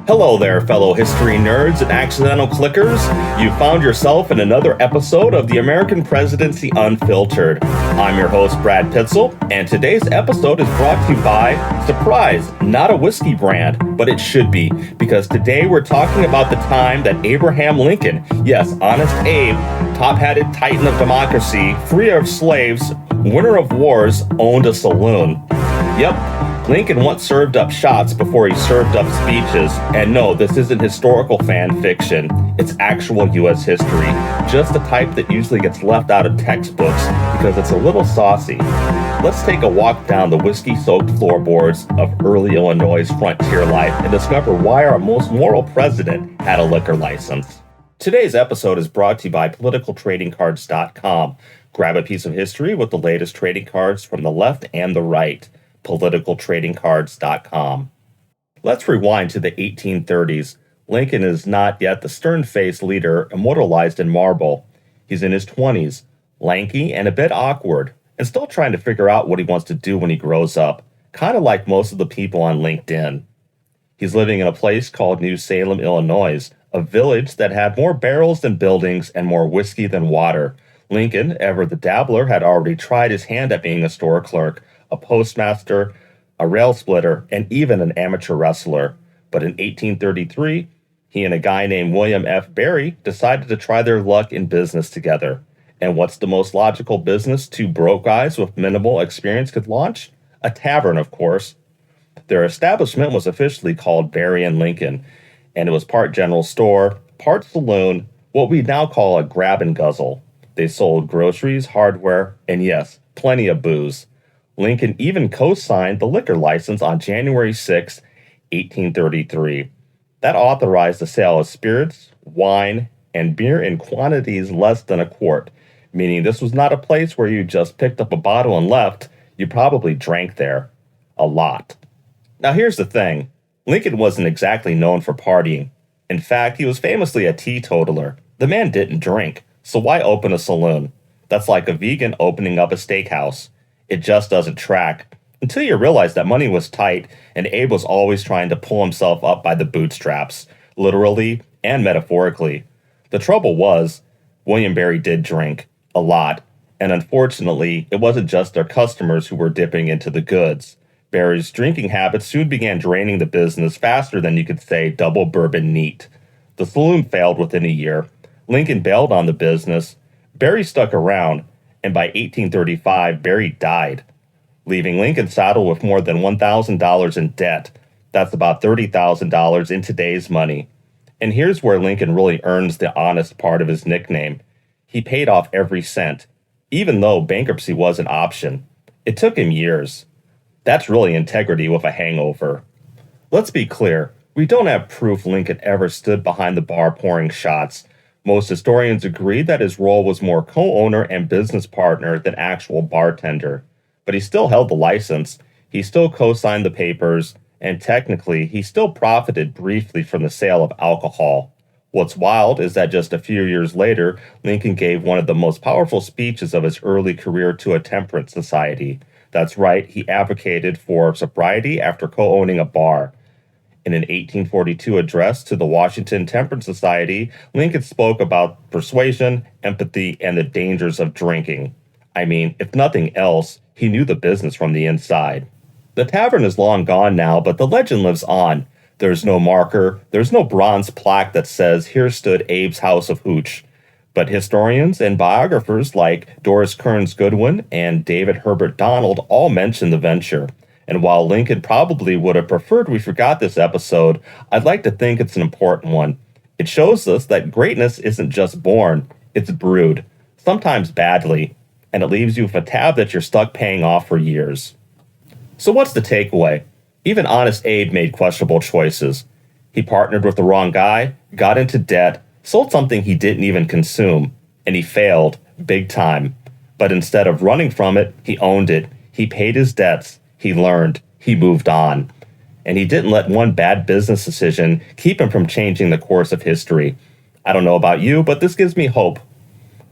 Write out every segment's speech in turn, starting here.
Hello there, fellow history nerds and accidental clickers. You found yourself in another episode of the American Presidency Unfiltered. I'm your host, Brad Pitzl, and today's episode is brought to you by, surprise, not a whiskey brand, but it should be, because today we're talking about the time that Abraham Lincoln, yes, Honest Abe, top-hatted titan of democracy, freer of slaves, winner of wars, owned a saloon. Yep. Lincoln once served up shots before he served up speeches. And no, this isn't historical fan fiction. It's actual U.S. history. Just the type that usually gets left out of textbooks because it's a little saucy. Let's take a walk down the whiskey-soaked floorboards of early Illinois' frontier life and discover why our most moral president had a liquor license. Today's episode is brought to you by politicaltradingcards.com. Grab a piece of history with the latest trading cards from the left and the right. politicaltradingcards.com. Let's rewind to the 1830s. Lincoln is not yet the stern-faced leader immortalized in marble. He's in his 20s, lanky and a bit awkward, and still trying to figure out what he wants to do when he grows up, kind of like most of the people on LinkedIn. He's living in a place called New Salem, Illinois, a village that had more barrels than buildings and more whiskey than water. Lincoln, ever the dabbler, had already tried his hand at being a store clerk, a postmaster, a rail splitter, and even an amateur wrestler. But in 1833, he and a guy named William F. Barry decided to try their luck in business together. And what's the most logical business two broke guys with minimal experience could launch? A tavern, of course. Their establishment was officially called Barry and Lincoln, and it was part general store, part saloon, what we now call a grab and guzzle. They sold groceries, hardware, and yes, plenty of booze. Lincoln even co-signed the liquor license on January 6, 1833. That authorized the sale of spirits, wine, and beer in quantities less than a quart, meaning this was not a place where you just picked up a bottle and left. You probably drank there. A lot. Now here's the thing. Lincoln wasn't exactly known for partying. In fact, he was famously a teetotaler. The man didn't drink, so why open a saloon? That's like a vegan opening up a steakhouse. It just doesn't track, until you realize that money was tight and Abe was always trying to pull himself up by the bootstraps, literally and metaphorically. The trouble was, William Barry did drink, a lot, and unfortunately, it wasn't just their customers who were dipping into the goods. Barry's drinking habits soon began draining the business faster than you could say double bourbon neat. The saloon failed within a year. Lincoln bailed on the business. Barry stuck around. And by 1835, Barry died, leaving Lincoln saddled with more than $1,000 in debt. That's about $30,000 in today's money. And here's where Lincoln really earns the honest part of his nickname. He paid off every cent, even though bankruptcy was an option. It took him years. That's really integrity with a hangover. Let's be clear, we don't have proof Lincoln ever stood behind the bar pouring shots. Most historians agree that his role was more co-owner and business partner than actual bartender. But he still held the license, he still co-signed the papers, and technically, he still profited briefly from the sale of alcohol. What's wild is that just a few years later, Lincoln gave one of the most powerful speeches of his early career to a temperance society. That's right, he advocated for sobriety after co-owning a bar. In an 1842 address to the Washington Temperance Society, Lincoln spoke about persuasion, empathy, and the dangers of drinking. I mean, if nothing else, he knew the business from the inside. The tavern is long gone now, but the legend lives on. There's no marker, there's no bronze plaque that says, "Here stood Abe's House of Hooch." But historians and biographers like Doris Kearns Goodwin and David Herbert Donald all mention the venture. And while Lincoln probably would have preferred we forgot this episode, I'd like to think it's an important one. It shows us that greatness isn't just born, it's brewed, sometimes badly, and it leaves you with a tab that you're stuck paying off for years. So what's the takeaway? Even Honest Abe made questionable choices. He partnered with the wrong guy, got into debt, sold something he didn't even consume, and he failed, big time. But instead of running from it, he owned it. He paid his debts. He learned, he moved on, and he didn't let one bad business decision keep him from changing the course of history. I don't know about you, but this gives me hope.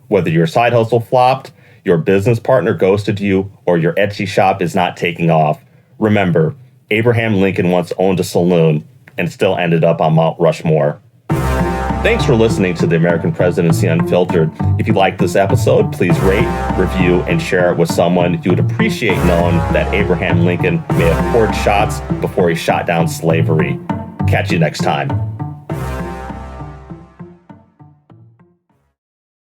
Whether your side hustle flopped, your business partner ghosted you, or your Etsy shop is not taking off, remember, Abraham Lincoln once owned a saloon, and still ended up on Mount Rushmore. Thanks for listening to the American Presidency Unfiltered. If you like this episode, please rate, review, and share it with someone you would appreciate knowing that Abraham Lincoln may have poured shots before he shot down slavery. Catch you next time.